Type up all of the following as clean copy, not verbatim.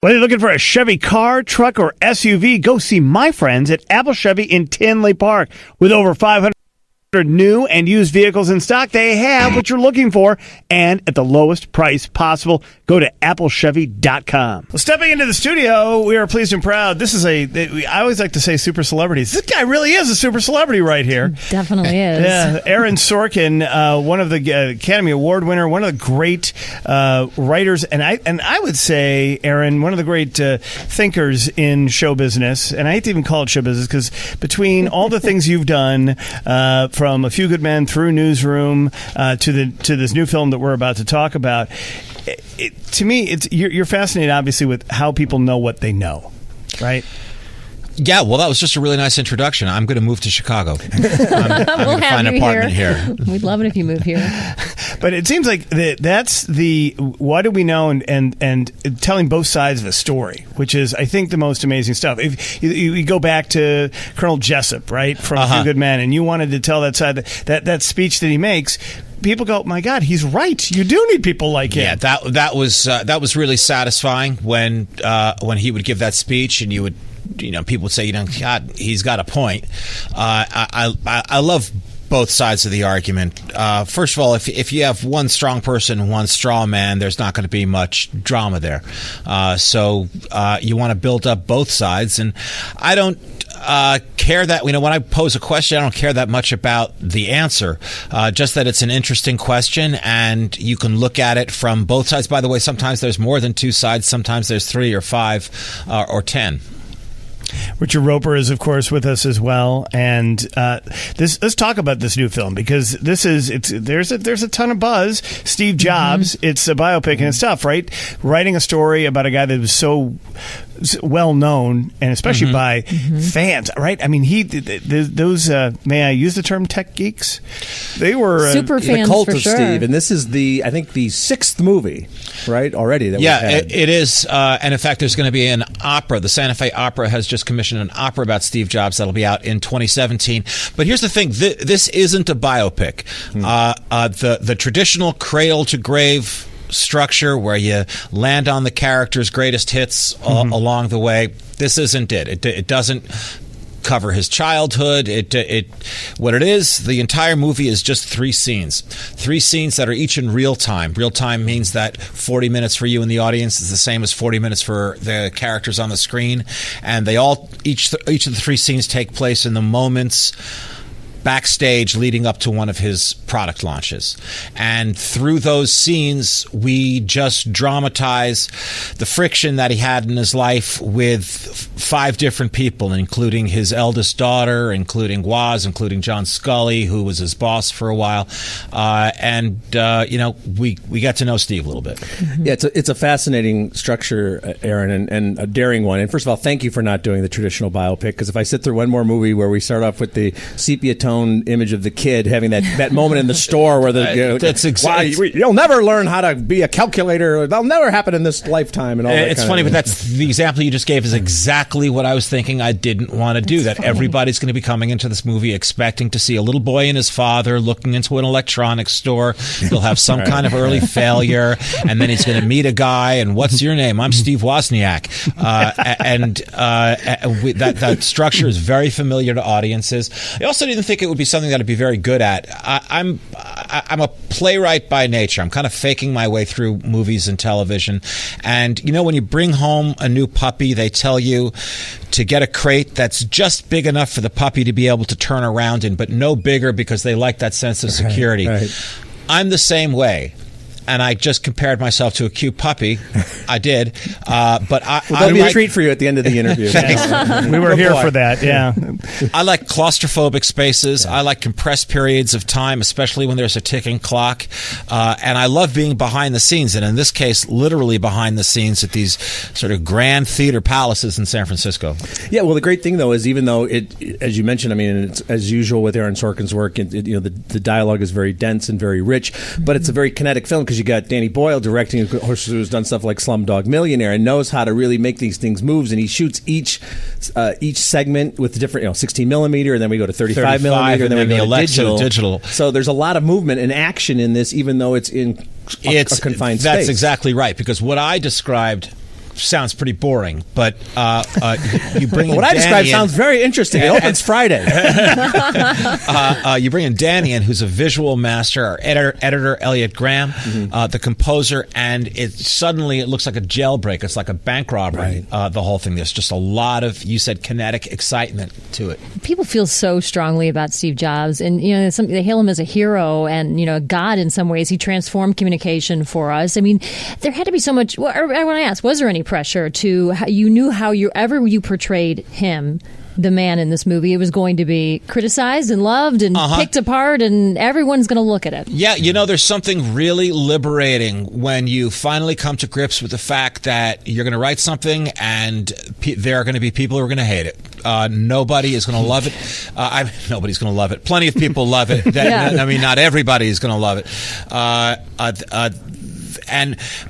Whether you're looking for a Chevy car, truck, or SUV, go see my friends at Apple Chevy in Tinley Park. With over 500 new and used vehicles in stock, they have what you're looking for and at the lowest price possible. Go to applechevy.com. Well, stepping into the studio, we are pleased and proud. This is I always like to say super celebrities. This guy really is a super celebrity right here. Definitely is. Yeah, Aaron Sorkin, one of the Academy Award winner, one of the great writers, and I would say, Aaron, one of the great thinkers in show business. And I hate to even call it show business because between all the things you've done, from A Few Good Men through Newsroom to this new film that we're about to talk about, to me, you're fascinated, obviously, with how people know what they know, right? Yeah, well, that was just a really nice introduction. I'm going to move to Chicago. I'm going to find an apartment here. We'd love it if you move here. But it seems like that's the what do we know and telling both sides of a story, which is, I think, the most amazing stuff. If you go back to Colonel Jessup, right, from A Few Good Men, and you wanted to tell that side, that speech that he makes, people go, my God, he's right. You do need people like him. Yeah, that was really satisfying when he would give that speech, and people would say, God, he's got a point. I love both sides of the argument. First of all, if you have one strong person and one straw man, there's not going to be much drama there. So you want to build up both sides. And I don't care that, when I pose a question, I don't care that much about the answer, just that it's an interesting question and you can look at it from both sides. By the way, sometimes there's more than two sides. Sometimes there's 3 or 5 or 10. Richard Roper is, of course, with us as well, and let's talk about this new film, because there's a ton of buzz. Steve Jobs, it's a biopic and stuff, right? Writing a story about a guy that was so well known, and especially by fans, right? I mean, those may I use the term tech geeks? They were super fans, the cult for of sure. Steve, and this is I think the 6th movie, right? Already that we've had. It is, and in fact, there's going to be an opera. The Santa Fe Opera has just commissioned an opera about Steve Jobs that'll be out in 2017. But here's the thing: this isn't a biopic. The traditional cradle to grave structure where you land on the character's greatest hits along the way. This isn't it. It doesn't cover his childhood. What it is, the entire movie is just 3 scenes. 3 scenes that are each in real time. Real time means that 40 minutes for you in the audience is the same as 40 minutes for the characters on the screen. And they each of the 3 scenes take place in the moments backstage leading up to one of his product launches. And through those scenes, we just dramatize the friction that he had in his life with 5 different people, including his eldest daughter, including Woz, including John Scully, who was his boss for a while. We got to know Steve a little bit. Yeah, it's a fascinating structure, Aaron, and a daring one. And first of all, thank you for not doing the traditional biopic, because if I sit through one more movie where we start off with the sepia tone image of the kid having that moment in the store where that's exactly, you'll never learn how to be a calculator, that'll never happen in this lifetime, and all that. It's funny, but that's the example you just gave is exactly what I was thinking I didn't want to do. That everybody's going to be coming into this movie expecting to see a little boy and his father looking into an electronics store. He'll have some kind of early failure, and then he's going to meet a guy, and what's your name? I'm Steve Wozniak. That structure is very familiar to audiences. I also didn't think it would be something that I'd be very good at. I'm a playwright by nature. I'm kind of faking my way through movies and television. And, when you bring home a new puppy, they tell you to get a crate that's just big enough for the puppy to be able to turn around in, but no bigger, because they like that sense of security. Right. I'm the same way. And I just compared myself to a cute puppy. I did. But that'll be a treat for you at the end of the interview. We were here for that, yeah. I like claustrophobic spaces. Yeah. I like compressed periods of time, especially when there's a ticking clock. And I love being behind the scenes, and in this case, literally behind the scenes at these sort of grand theater palaces in San Francisco. Yeah, well, the great thing, though, is even though as you mentioned, I mean, it's as usual with Aaron Sorkin's work, the dialogue is very dense and very rich, but it's a very kinetic film, because you got Danny Boyle directing, who's done stuff like Slumdog Millionaire and knows how to really make these things moves, and he shoots each segment with different, 16 millimeter, and then we go to 35 millimeter, and then we go to digital. So there's a lot of movement and action in this, even though it's in a confined space. That's exactly right, because what I described sounds pretty boring, but you bring in what I described Danny sounds very interesting. It opens Friday. you bring in Danny, who's a visual master, our editor Elliot Graham, the composer, and it looks like a jailbreak. It's like a bank robbery. Right. The whole thing. There's just a lot of, you said, kinetic excitement to it. People feel so strongly about Steve Jobs, and they hail him as a hero and a god in some ways. He transformed communication for us. I mean, there had to be so much. Well, I want to ask: was there any pressure to you knew how you portrayed him? The man in this movie, it was going to be criticized and loved and picked apart, and everyone's going to look at it. Yeah, there's something really liberating when you finally come to grips with the fact that you're going to write something and there are going to be people who are going to hate it. Nobody is going to love it. Nobody's going to love it. Plenty of people love it. I mean, not everybody is going to love it.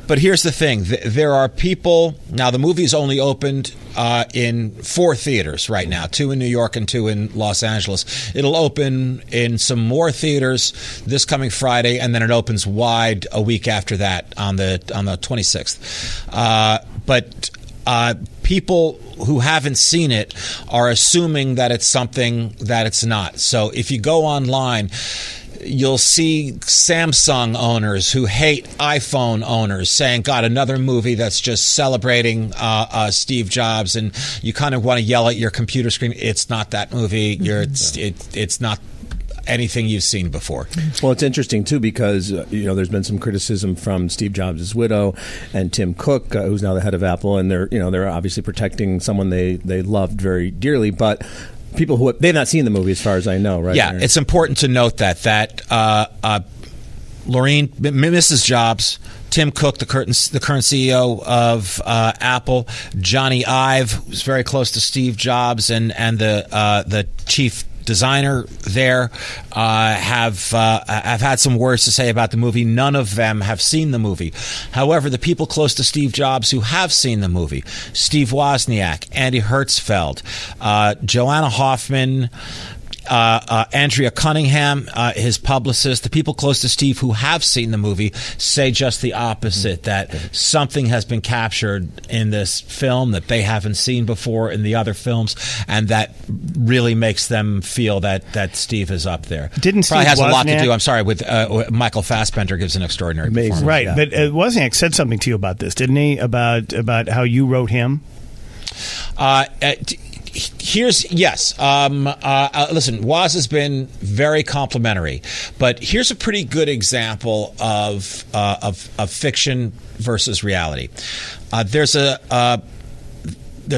But here's the thing: there are people now. The movie's only opened in 4 theaters right now, 2 in New York and 2 in Los Angeles. It'll open in some more theaters this coming Friday, and then it opens wide a week after that on the 26th. But people who haven't seen it are assuming that it's something that it's not. So if you go online, you'll see Samsung owners who hate iPhone owners saying, God, another movie that's just celebrating Steve Jobs, and you kind of want to yell at your computer screen. It's not that movie. It's not anything you've seen before. Well, it's interesting too because there's been some criticism from Steve Jobs' widow and Tim Cook, who's now the head of Apple, and they're obviously protecting someone they loved very dearly, but people who they've not seen the movie, as far as I know, right? Yeah, it's important to note that Laureen, Mrs. Jobs, Tim Cook, the current CEO of Apple, Johnny Ive, who's very close to Steve Jobs, and the chief designer there, have had some words to say about the movie. None of them have seen the movie. However, the people close to Steve Jobs who have seen the movie, Steve Wozniak, Andy Hertzfeld, Joanna Hoffman, Andrea Cunningham, his publicist, the people close to Steve who have seen the movie say just the opposite, that something has been captured in this film that they haven't seen before in the other films, and that really makes them feel that Steve is up there. Didn't Probably Steve has a lot to Wozniak- do, I'm sorry, with Michael Fassbender gives an extraordinary performance. Right, Yeah. but Wozniak said something to you about this, didn't he? About how you wrote him? Listen, Woz has been very complimentary, but here's a pretty good example of fiction versus reality. There's a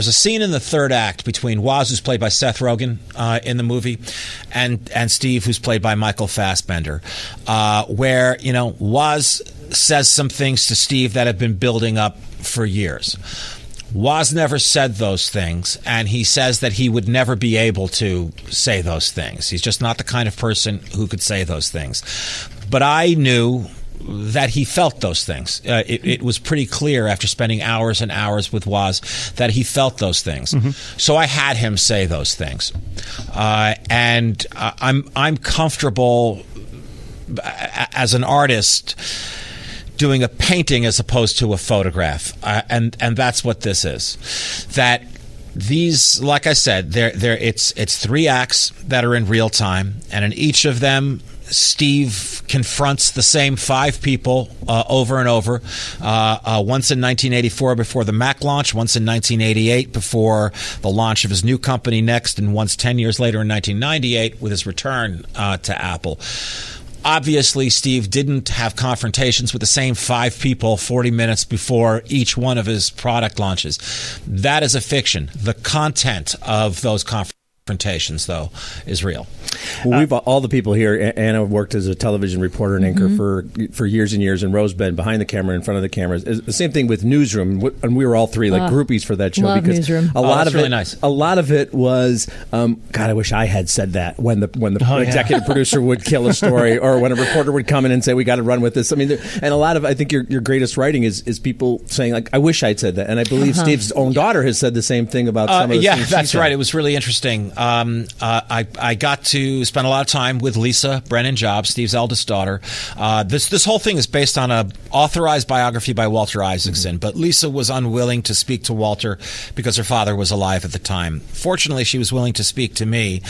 scene in the third act between Woz, who's played by Seth Rogen in the movie, and Steve, who's played by Michael Fassbender, where Woz says some things to Steve that have been building up for years. Woz never said those things, and he says that he would never be able to say those things. He's just not the kind of person who could say those things. But I knew that he felt those things. It was pretty clear after spending hours and hours with Woz that he felt those things. So I had him say those things. And I'm comfortable as an artist doing a painting as opposed to a photograph, and that's what this is. That these, like I said, it's 3 acts that are in real time, and in each of them, Steve confronts the same 5 people over and over. Once in 1984 before the Mac launch, once in 1988 before the launch of his new company Next, and once 10 years later in 1998 with his return to Apple. Obviously, Steve didn't have confrontations with the same 5 people 40 minutes before each one of his product launches. That is a fiction. The content of those confrontations, though, is real. Well, we've all the people here. Anna worked as a television reporter and anchor for years and years, and Rose been behind the camera, in front of the cameras. The same thing with Newsroom, and we were all 3 like groupies for that show. Love because Newsroom. A lot of really it, nice. A lot of it was, God, I wish I had said that when the executive producer would kill a story, or when a reporter would come in and say, "We got to run with this." I mean, and a lot of, I think your greatest writing is people saying, like, "I wish I'd said that," and I believe Steve's own daughter has said the same thing about some of the things that's she said. right. It was really interesting. I got to spend a lot of time with Lisa Brennan Jobs, Steve's eldest daughter. This whole thing is based on a authorized biography by Walter Isaacson, but Lisa was unwilling to speak to Walter because her father was alive at the time. Fortunately, she was willing to speak to me,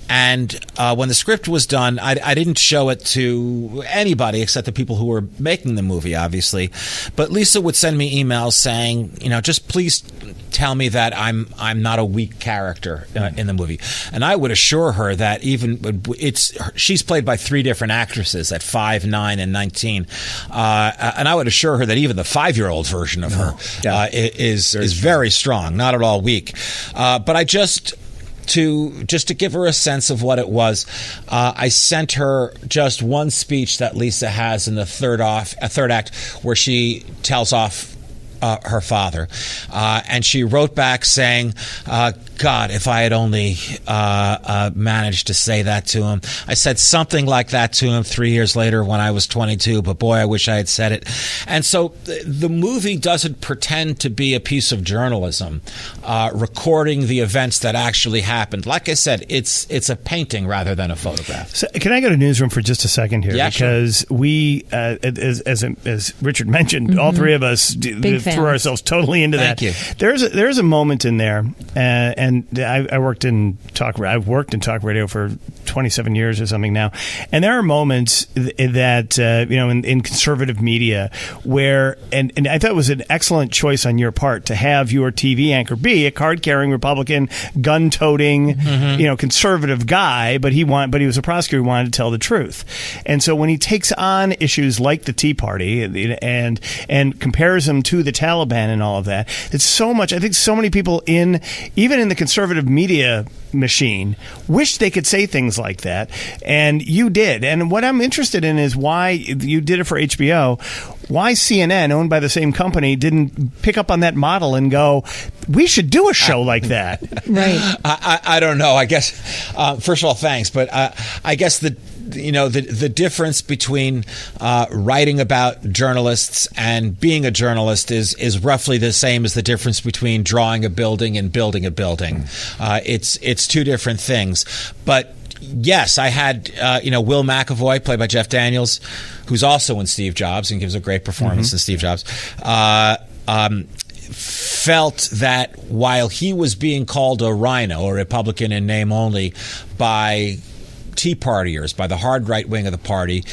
and when the script was done, I didn't show it to anybody except the people who were making the movie, obviously. But Lisa would send me emails saying, just please tell me that I'm not a weak character in the movie. And I would assure her that she's played by 3 different actresses at 5, 9, and 19. And I would assure her that even the 5-year-old version of her is very strong, not at all weak. But I just to give her a sense of what it was, I sent her just one speech that Lisa has in the third act where she tells off her father, and she wrote back saying, God, if I had only managed to say that to him. I said something like that to him 3 years later when I was 22, but boy, I wish I had said it. And so the movie doesn't pretend to be a piece of journalism recording the events that actually happened. Like I said, it's a painting rather than a photograph. So can I go to Newsroom for just a second here? Yeah, because sure. We, as Richard mentioned, all 3 of us threw ourselves totally into that. Thank you. There's a moment in there, and I've worked in talk radio for 27 years or something now, and there are moments that in conservative media where, and I thought it was an excellent choice on your part to have your TV anchor be a card-carrying Republican, gun-toting, conservative guy, but he was a prosecutor who wanted to tell the truth, and so when he takes on issues like the Tea Party and compares them to the Taliban and all of that, it's so much. I think so many people even in the conservative media machine wish they could say things like that, and you did. And what I'm interested in is why you did it for HBO. Why CNN, owned by the same company, didn't pick up on that model and go, we should do a show like that? Right. I don't know. I guess first of all, thanks, but I guess the difference between writing about journalists and being a journalist is roughly the same as the difference between drawing a building and building a building. It's 2 different things. But yes, I had Will McAvoy, played by Jeff Daniels, who's also in Steve Jobs and gives a great performance in Steve Jobs. Felt that while he was being called a rhino, a Republican in name only, by Tea Partiers, by the hard right wing of the party,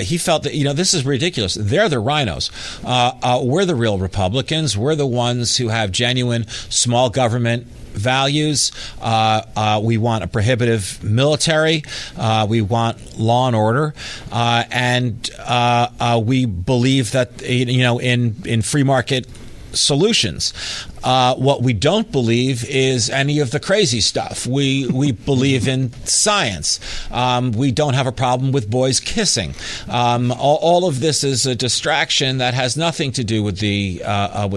he felt that this is ridiculous. They're the rhinos. We're the real Republicans. We're the ones who have genuine small government values. We want a prohibitive military. We want law and order, and we believe that in free market solutions. What we don't believe is any of the crazy stuff. We believe in science. We don't have a problem with boys kissing. All of this is a distraction that has nothing to do with the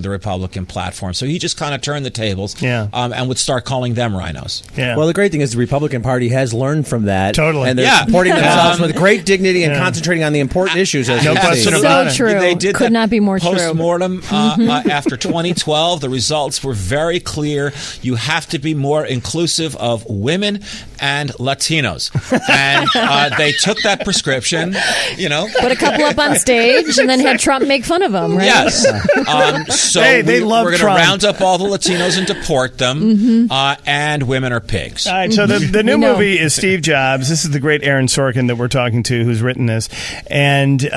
Republican platform. So he just kind of turned the tables, and would start calling them rhinos. Yeah. Well, the great thing is the Republican Party has learned from that. Totally. And they're supporting themselves with great dignity and concentrating on the important issues. As no question about it. So true. They did Could not be more true. Post-mortem after 2012, the results were very clear. You have to be more inclusive of women and Latinos. And they took that prescription, Put a couple up on stage and then had Trump make fun of them, right? Yes. So they love we're going to round up all the Latinos and deport them, and women are pigs. All right, so the new movie is Steve Jobs. This is the great Aaron Sorkin that we're talking to, who's written this. And this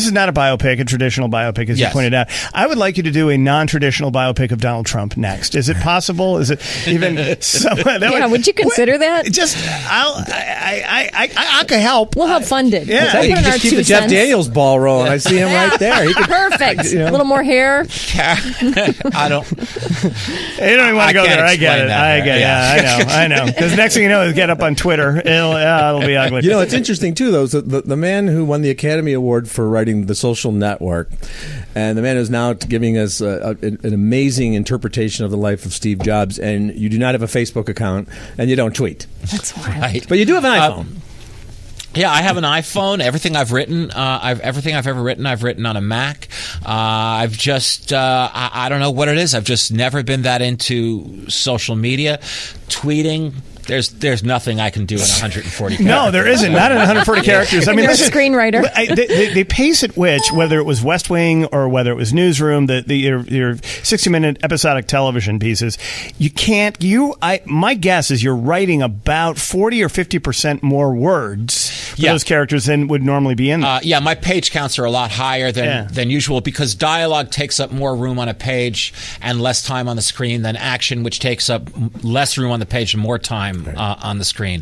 is not a biopic, a traditional biopic, as you pointed out. I would like you to do a non-traditional biopic of Donald Trump next. Is it possible? Is it even? Would you consider that? Just I could help. We'll help fund it. Yeah, you can just keep the Jeff Daniels ball rolling. I see him right there. Perfect. A little more hair. I don't. You don't even want to go there. I get it. I know. Because next thing you know is get up on Twitter. It'll be ugly. It's interesting too, though. So the man who won the Academy Award for writing The Social Network, and the man who's now giving us an amazing interpretation of the life of Steve Jobs, and you do not have a Facebook account, and you don't tweet. That's wild. Right. But you do have an iPhone. Yeah, I have an iPhone. Everything I've written, everything I've ever written, I've written on a Mac. I've just, I don't know what it is. I've just never been that into social media, tweeting. There's nothing I can do in 140 characters. No, there isn't. Not in 140 characters. I mean, you're listen, a screenwriter. The pace at which, whether it was West Wing or whether it was Newsroom, your 60-minute episodic television pieces, you can't. My guess is you're writing about 40 or 50% more words for those characters than would normally be in them. Yeah, my page counts are a lot higher than usual because dialogue takes up more room on a page and less time on the screen than action, which takes up less room on the page and more time on the screen.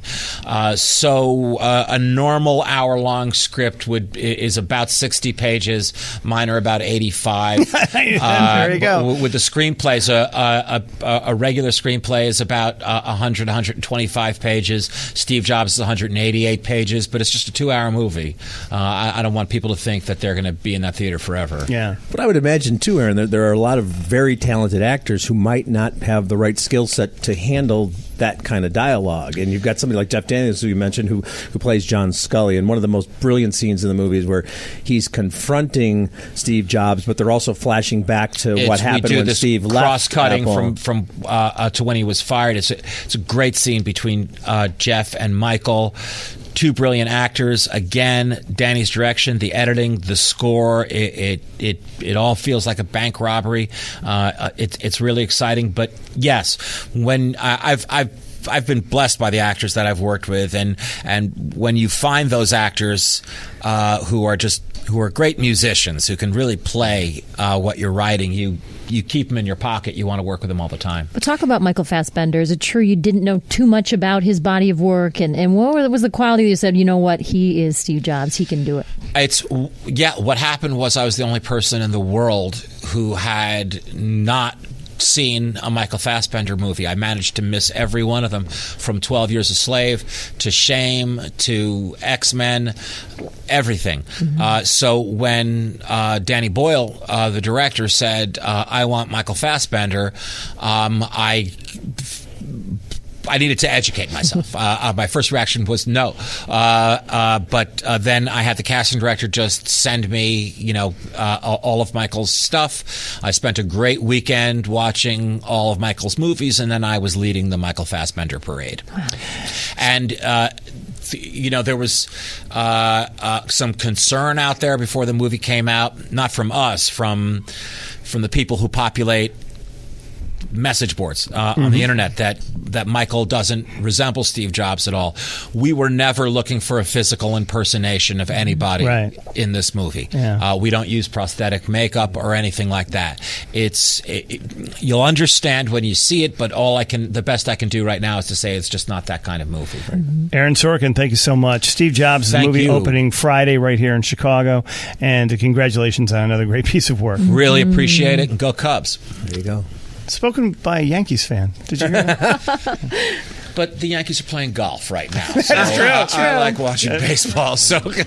So a normal hour-long script is about 60 pages. Mine are about 85. There you go. With the screenplays, a regular screenplay is about 100, 125 pages. Steve Jobs is 188 pages, but it's just a 2-hour movie. I don't want people to think that they're going to be in that theater forever. Yeah. But I would imagine, too, Aaron, there are a lot of very talented actors who might not have the right skill set to handle that kind of dialogue. And you've got somebody like Jeff Daniels, who you mentioned, who plays John Scully. And one of the most brilliant scenes in the movie is where he's confronting Steve Jobs, but they're also flashing back to what happened when Steve left. Cross-cutting from to when he was fired. It's a great scene between Jeff and Michael. Two brilliant actors. Again, Danny's direction, the editing, the score. It all feels like a bank robbery. It's really exciting. But yes, when I've been blessed by the actors that I've worked with, and when you find those actors who are great musicians who can really play what you're writing, you keep them in your pocket. You want to work with them all the time. But talk about Michael Fassbender. Is it true you didn't know too much about his body of work? And what was the quality that you said, you know what, he is Steve Jobs. He can do it. What happened was I was the only person in the world who had not seen a Michael Fassbender movie. I managed to miss every one of them, from 12 Years a Slave to Shame to X-Men, everything. Mm-hmm. So when Danny Boyle, the director, said, I want Michael Fassbender, I needed to educate myself. My first reaction was no. But then I had the casting director just send me, all of Michael's stuff. I spent a great weekend watching all of Michael's movies, and then I was leading the Michael Fassbender parade. Wow. And there was some concern out there before the movie came out, not from us, from the people who populate message boards on the internet that Michael doesn't resemble Steve Jobs at all. We were never looking for a physical impersonation of anybody in this movie. Yeah. We don't use prosthetic makeup or anything like that. You'll understand when you see it, but the best I can do right now is to say it's just not that kind of movie. Right? Aaron Sorkin, thank you so much. Steve Jobs, the movie opening Friday right here in Chicago, and congratulations on another great piece of work. Really appreciate it, and go Cubs. There you go. Spoken by a Yankees fan. Did you hear that? But the Yankees are playing golf right now. So That's true. I like watching baseball. So stories,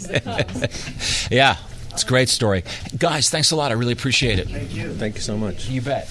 the Cubs. Yeah, it's a great story. Guys, thanks a lot. I really appreciate it. Thank you. Thank you so much. You bet.